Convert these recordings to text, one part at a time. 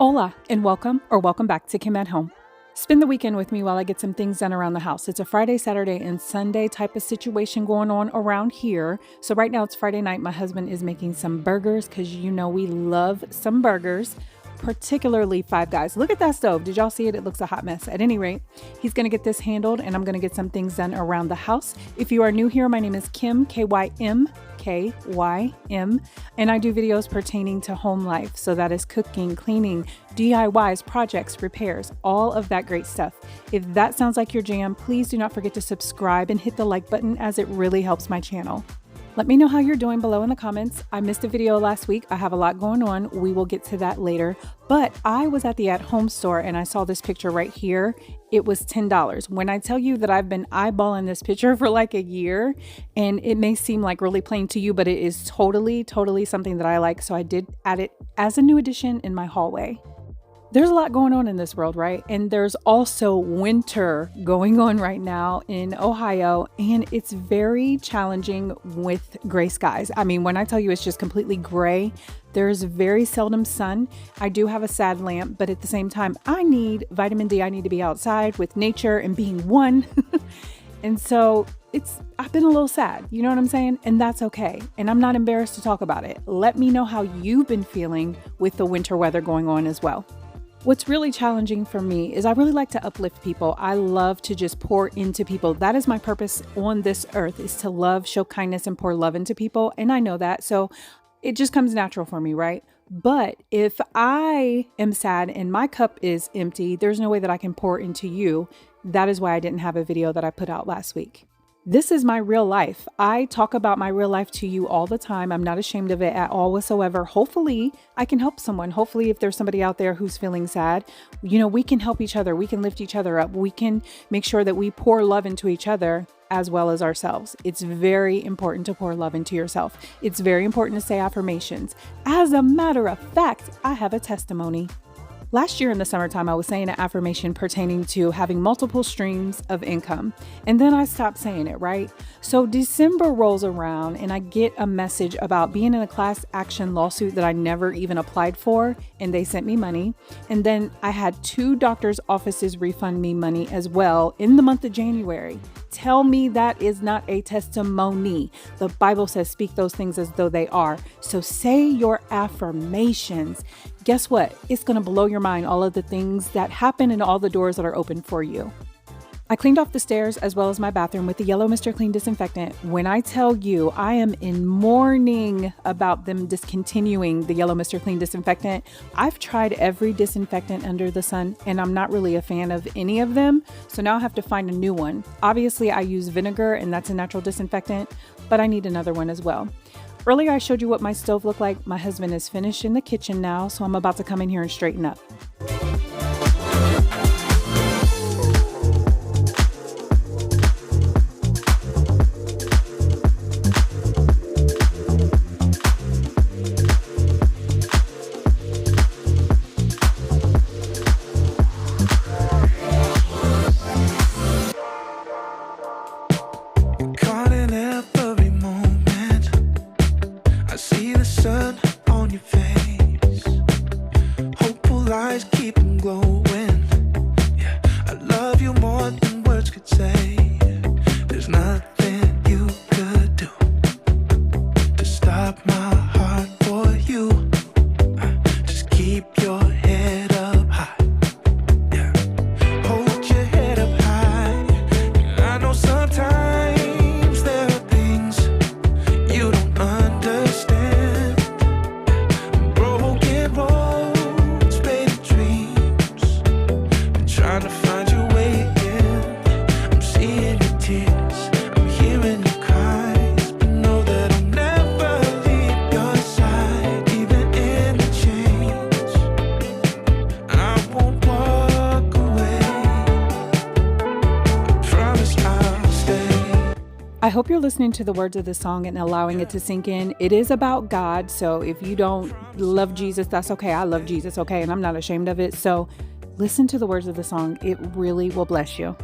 Hola, and welcome back to Kim at Home. Spend the weekend with me while I get some things done around the house. It's a Friday, Saturday, and Sunday type of situation going on around here. So right now it's Friday night. My husband is making some burgers because you know we love some burgers, particularly Five Guys. Look at that stove. Did y'all see it? It looks a hot mess. At any rate, he's going to get this handled and I'm going to get some things done around the house. If you are new here, my name is Kim, K-Y-M, and I do videos pertaining to home life. So that is cooking, cleaning, DIYs, projects, repairs, all of that great stuff. If that sounds like your jam, please do not forget to subscribe and hit the like button as it really helps my channel. Let me know how you're doing below in the comments. I missed a video last week. I have a lot going on. We will get to that later. But I was at the at-home store and I saw this picture right here. It was $10. When I tell you that I've been eyeballing this picture for like a year, and it may seem like really plain to you, but it is totally something that I like. So I did add it as a new addition in my hallway. There's a lot going on in this world, right? And there's also winter going on right now in Ohio, and it's very challenging with gray skies. I mean, when I tell you it's just completely gray, there's very seldom sun. I do have a sad lamp, but at the same time, I need vitamin D. I need to be outside with nature and being one. And so I've been a little sad, you know what I'm saying? And that's okay. And I'm not embarrassed to talk about it. Let me know how you've been feeling with the winter weather going on as well. What's really challenging for me is I really like to uplift people. I love to just pour into people. That is my purpose on this earth, is to love, show kindness, and pour love into people. And I know that. So it just comes natural for me, right? But if I am sad and my cup is empty, there's no way that I can pour into you. That is why I didn't have a video that I put out last week. This is my real life. I talk about my real life to you all the time. I'm not ashamed of it at all whatsoever. Hopefully I can help someone. Hopefully if there's somebody out there who's feeling sad, you know, we can help each other. We can lift each other up. We can make sure that we pour love into each other as well as ourselves. It's very important to pour love into yourself. It's very important to say affirmations. As a matter of fact, I have a testimony. Last year in the summertime, I was saying an affirmation pertaining to having multiple streams of income. And then I stopped saying it, right? So December rolls around and I get a message about being in a class action lawsuit that I never even applied for. And they sent me money. And then I had 2 doctors' offices refund me money as well in the month of January. Tell me that is not a testimony. The Bible says speak those things as though they are. So say your affirmations. Guess what? It's going to blow your mind, all of the things that happen and all the doors that are open for you. I cleaned off the stairs as well as my bathroom with the yellow Mr. Clean disinfectant. When I tell you I am in mourning about them discontinuing the yellow Mr. Clean disinfectant, I've tried every disinfectant under the sun and I'm not really a fan of any of them. So now I have to find a new one. Obviously I use vinegar and that's a natural disinfectant, but I need another one as well. Earlier I showed you what my stove looked like. My husband is finished in the kitchen now, so I'm about to come in here and straighten up. I hope you're listening to the words of the song and allowing it to sink in. It is about God. So if you don't love Jesus, that's okay. I love Jesus, okay? And I'm not ashamed of it. So listen to the words of the song. It really will bless you.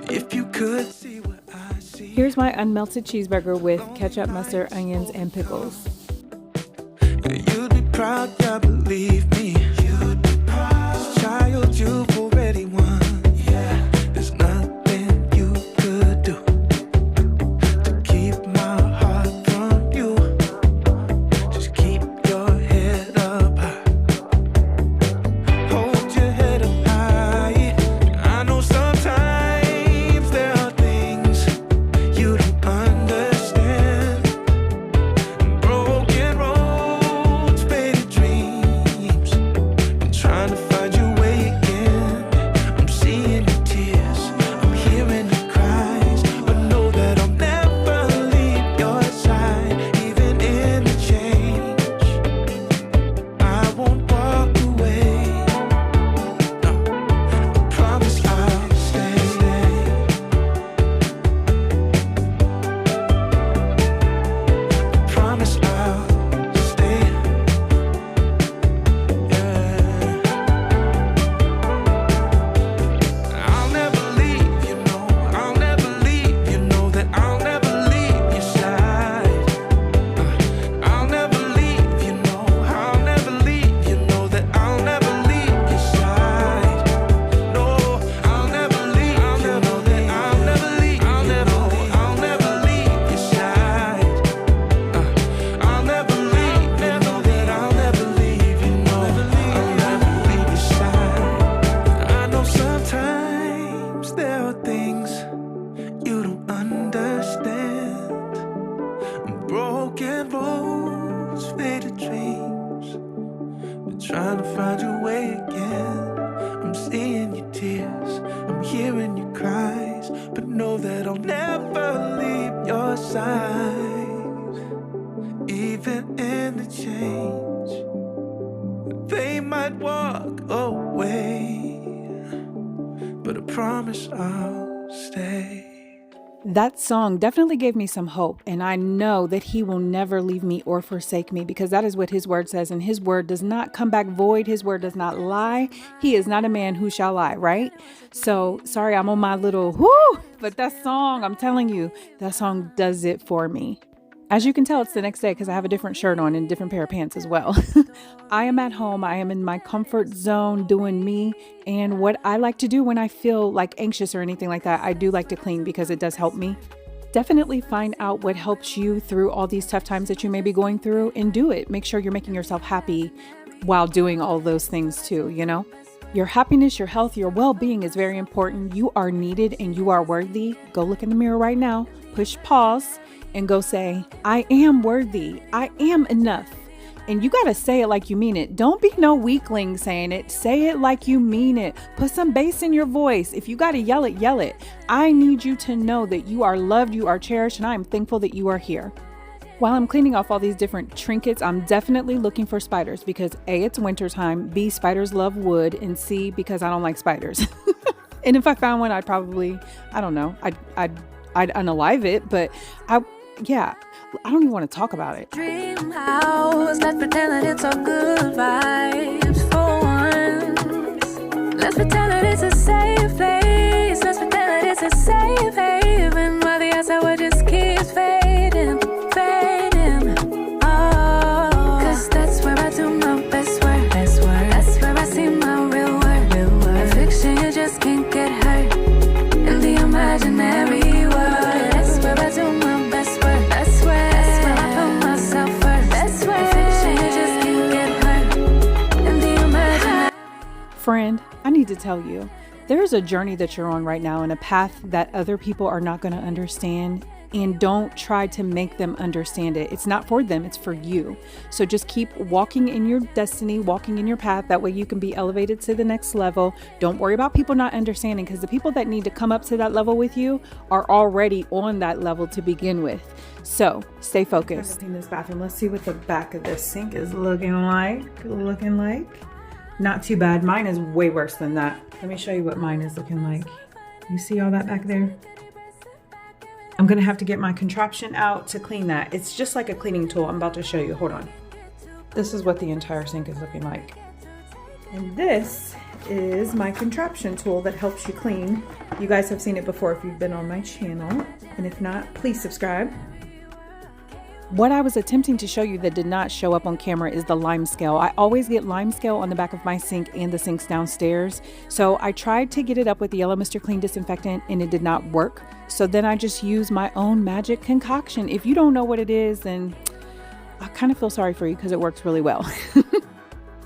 If you could see what I see. Here's my unmelted cheeseburger with ketchup, mustard, onions, and pickles. You'd be proud, I believe. trying to find your way again. I'm seeing your tears, I'm hearing your cries, but know that I'll never leave your side. Even in the change, they might walk away, but I promise I'll stay. That song definitely gave me some hope, and I know that he will never leave me or forsake me, because that is what his word says, and his word does not come back void. His word does not lie. He is not a man who shall lie, right? So sorry, I'm on my little whoo, but that song, I'm telling you, that song does it for me. As you can tell, it's the next day because I have a different shirt on and a different pair of pants as well. I am at home. I am in my comfort zone doing me. And what I like to do when I feel like anxious or anything like that, I do like to clean because it does help me. Definitely find out what helps you through all these tough times that you may be going through and do it. Make sure you're making yourself happy while doing all those things too, you know? Your happiness, your health, your well-being is very important. You are needed and you are worthy. Go look in the mirror right now, push pause, and go say, I am worthy. I am enough. And you got to say it like you mean it. Don't be no weakling saying it. Say it like you mean it. Put some bass in your voice. If you got to yell it, yell it. I need you to know that you are loved, you are cherished, and I am thankful that you are here. While I'm cleaning off all these different trinkets, I'm definitely looking for spiders because A, it's wintertime, B, spiders love wood, and C, because I don't like spiders. And if I found one, I'd probably, I don't know, I'd unalive it, but I don't even want to talk about it. Dream house, let's pretend that it's all good vibes for once. Let's pretend that it's a safe place. Let's pretend that it's a safe haven while the outside world just keeps fading, fading. Oh, 'cause that's where I do my best work, best work. That's where I see my real work, real work. In fiction, you just can't get hurt in the imaginary world. That's where I do my best work. Friend, I need to tell you, there's a journey that you're on right now and a path that other people are not going to understand, and don't try to make them understand it. It's not for them, it's for you. So just keep walking in your destiny, walking in your path. That way you can be elevated to the next level. Don't worry about people not understanding, because the people that need to come up to that level with you are already on that level to begin with. So stay focused. In this bathroom, let's see what the back of this sink is looking like. Not too bad. Mine is way worse than that. Let me show you what mine is looking like. You see all that back there? I'm gonna have to get my contraption out to clean that. It's just like a cleaning tool. I'm about to show you. Hold on. This is what the entire sink is looking like. And this is my contraption tool that helps you clean. You guys have seen it before if you've been on my channel. And if not, please subscribe. What I was attempting to show you that did not show up on camera is the lime scale. I always get lime scale on the back of my sink and the sinks downstairs. So I tried to get it up with the Yellow Mr. Clean disinfectant and it did not work. So then I just used my own magic concoction. If you don't know what it is, then I kind of feel sorry for you because it works really well.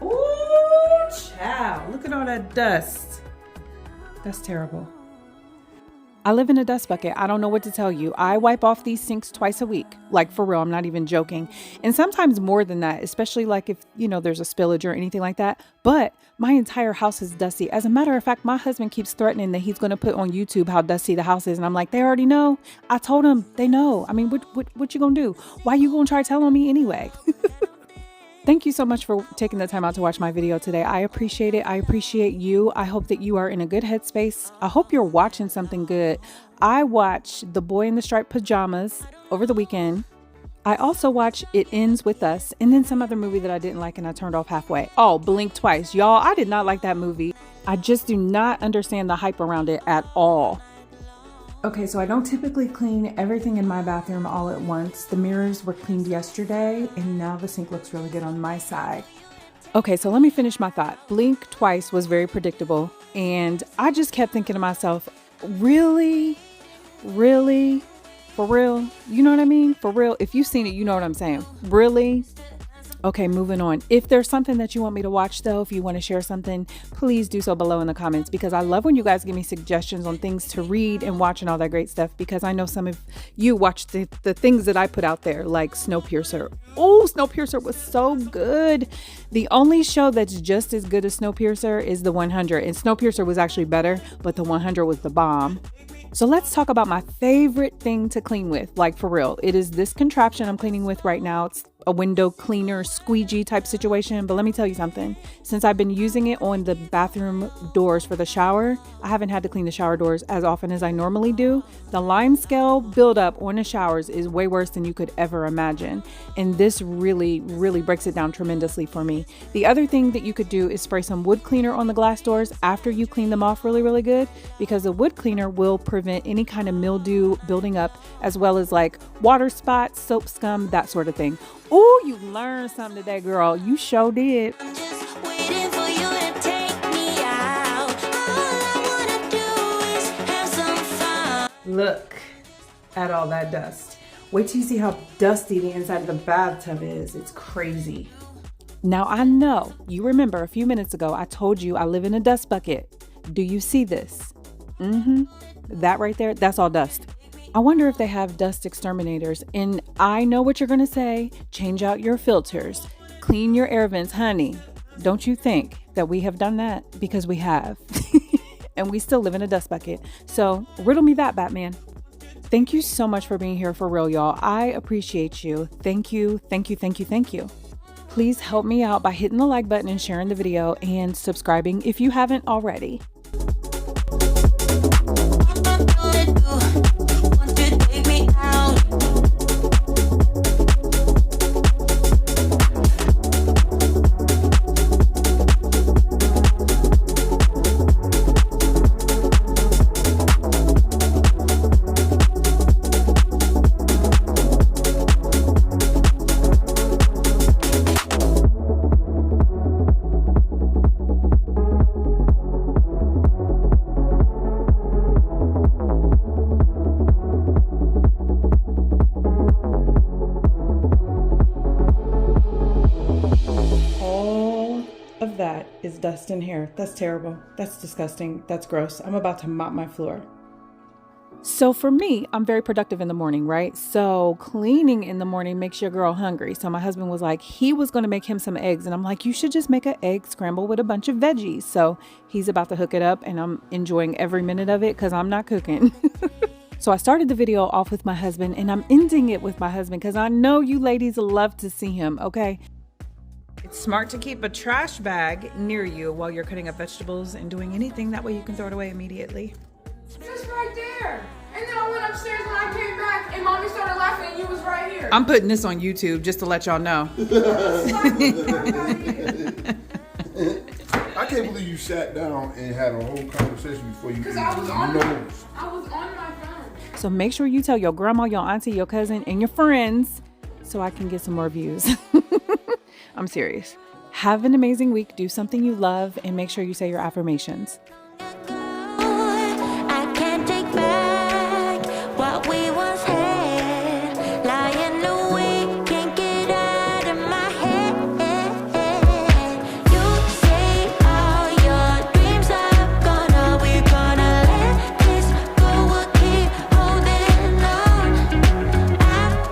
Ooh, child, look at all that dust. That's terrible. I live in a dust bucket. I don't know what to tell you. I wipe off these sinks twice a week. Like, for real, I'm not even joking. And sometimes more than that, especially like if, there's a spillage or anything like that. But my entire house is dusty. As a matter of fact, my husband keeps threatening that he's going to put on YouTube how dusty the house is. And I'm like, they already know. I told them they know. I mean, what you going to do? Why you going to try telling me anyway? Thank you so much for taking the time out to watch my video today. I appreciate it. I appreciate you. I hope that you are in a good headspace. I hope you're watching something good. I watched The Boy in the Striped Pajamas over the weekend. I also watched It Ends With Us, and then some other movie that I didn't like and I turned off halfway. Oh, Blink Twice. Y'all, I did not like that movie. I just do not understand the hype around it at all. Okay, so I don't typically clean everything in my bathroom all at once. The mirrors were cleaned yesterday, and now the sink looks really good on my side. Okay, so let me finish my thought. Blink Twice was very predictable, and I just kept thinking to myself, really? Really? For real? You know what I mean? For real? If you've seen it, you know what I'm saying. Really? Okay, moving on. If there's something that you want me to watch though, if you want to share something, please do so below in the comments, because I love when you guys give me suggestions on things to read and watch and all that great stuff, because I know some of you watch the things that I put out there, like Snowpiercer. Oh, Snowpiercer was so good. The only show that's just as good as Snowpiercer is The 100, and Snowpiercer was actually better, but The 100 was the bomb. So let's talk about my favorite thing to clean with, like for real. It is this contraption I'm cleaning with right now. It's a window cleaner squeegee type situation. But let me tell you something. Since I've been using it on the bathroom doors for the shower, I haven't had to clean the shower doors as often as I normally do. The lime scale buildup on the showers is way worse than you could ever imagine. And this really, really breaks it down tremendously for me. The other thing that you could do is spray some wood cleaner on the glass doors after you clean them off really, really good, because the wood cleaner will prevent any kind of mildew building up, as well as like water spots, soap scum, that sort of thing. Oh, you learned something today, girl. You sure did. I'm just waiting for you to take me out. All I wanna do is have some fun. Look at all that dust. Wait till you see how dusty the inside of the bathtub is. It's crazy. Now I know you remember a few minutes ago I told you I live in a dust bucket. Do you see this? That right there, that's all dust. I wonder if they have dust exterminators. And I know what you're going to say. Change out your filters. Clean your air vents, honey. Don't you think that we have done that? Because we have. And we still live in a dust bucket. So riddle me that, Batman. Thank you so much for being here for real, y'all. I appreciate you. Thank you, thank you, thank you, thank you. Please help me out by hitting the like button and sharing the video and subscribing if you haven't already. Of that is dust in here. That's terrible. That's disgusting. That's gross. I'm about to mop my floor. So for me, I'm very productive in the morning, right? So cleaning in the morning makes your girl hungry. So my husband was like, he was going to make him some eggs. And I'm like, you should just make an egg scramble with a bunch of veggies. So he's about to hook it up and I'm enjoying every minute of it because I'm not cooking. So I started the video off with my husband and I'm ending it with my husband because I know you ladies love to see him, okay? It's smart to keep a trash bag near you while you're cutting up vegetables and doing anything. That way you can throw it away immediately. Just right there. And then I went upstairs when I came back and mommy started laughing and you was right here. I'm putting this on YouTube just to let y'all know. I can't believe you sat down and had a whole conversation before you. Because I was on my phone. So make sure you tell your grandma, your auntie, your cousin, and your friends so I can get some more views. I'm serious. Have an amazing week. Do something you love and make sure you say your affirmations. I can't take back what we once had. Lying awake, can't get out of my head. You say all your dreams are gonna, we're gonna let this go. We'll keep holding on. I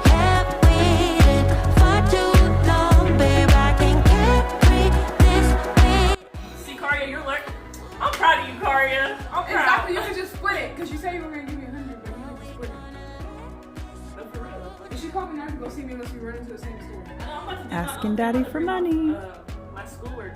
have waited far too long, babe. I can carry this weight. See, Karia, you're like, I'm proud of you, Karia. I'm proud. Exactly, you can just split it. Because you said you were going to give me 100, but you can just split it. No, for real. And she called me now to go see me unless we run into the same store. Asking daddy for money. My schoolwork.